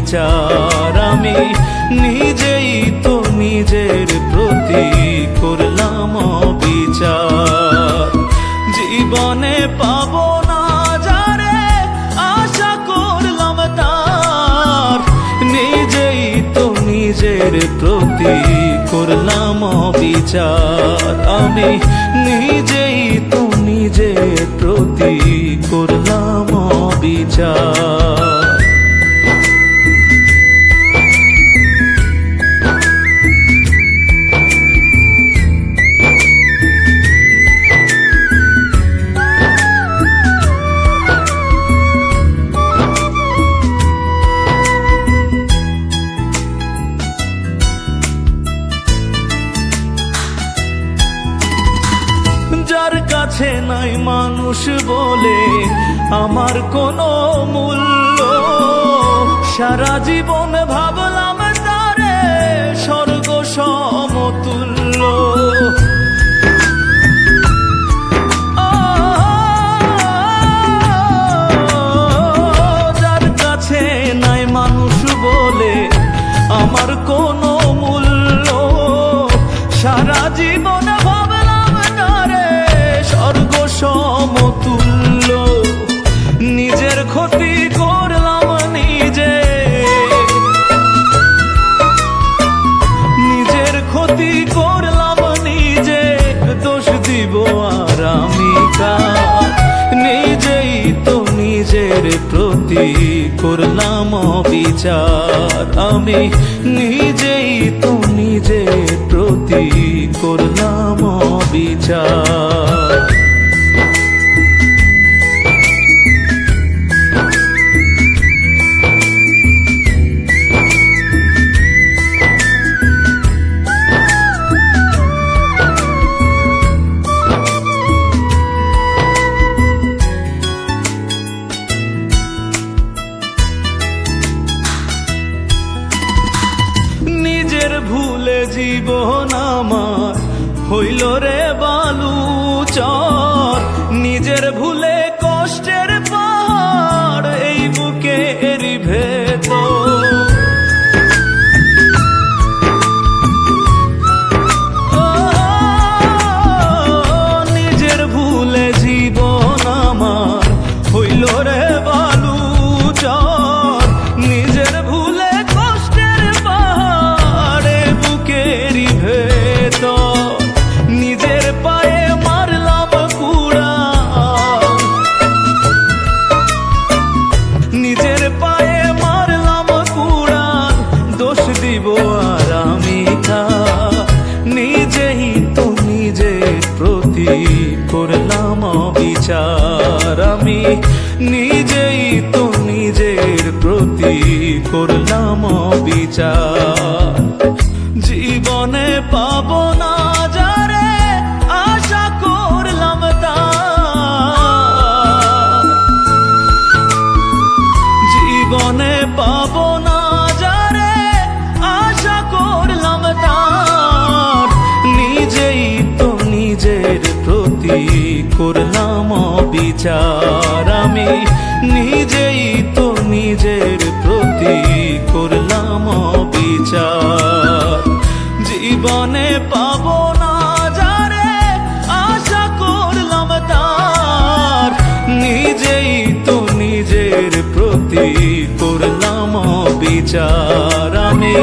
বিচার। আমি নিজেই তো নিজের প্রতি করলাম বিচার। জীবনে পাবো না যারে আশা করলাম তার, নিজেই তো নিজের প্রতি করলাম বিচার। আমি নিজেই তো নিজের প্রতি করলাম বিচার। যার কাছে নাই মানুষ বলে আমার কোনো মূল্য, সারা জীবন ভাবলাম তারে স্বর্গ সমতুল্য। যার কাছে নাই মানুষ বলে আমার কোনো মূল্য, সারা জীবন স্বর্গ সমতুল্য। নিজের ক্ষতি করলাম নিজে, নিজের ক্ষতি করলাম নিজে, দোষ দিব আর আমি কার? নিজেই তো নিজের প্রতি করলাম বিচার। আমি নিজেই তো নিজের প্রতি করলাম বিচার। নিজের ভুলে জীবন আমার হইল রে বালুচর, নিজের ভুলে কষ্টের পাহাড় এই বুকের ভেতর। নিজের ভুলে জীবন আমার হইল রে বালুচর, নিজের ভুলে কষ্টের পাহাড়ে বুকেরই ভেতর। নিজের পায়ে মারলাম কুড়াল, নিজের পায়ে মারলাম কুড়াল, দোষ দিব আর আমি কার? নিজেই তো নিজের প্রতি করলাম বিচার। আমি নিজেই তো নিজের প্রতি করলাম বিচার। জীবনে পাবো না যারে আশা করলাম তার, জীবনে পাবো না যারে আশা করলাম তার, নিজেই তো নিজের প্রতি করলাম বিচার। আমি নিজেই তো নিজের প্রতি করলাম বিচার। জীবনে পাবো না যারে আশা করলাম তার, নিজেই তো নিজের প্রতি করলাম বিচার। আমি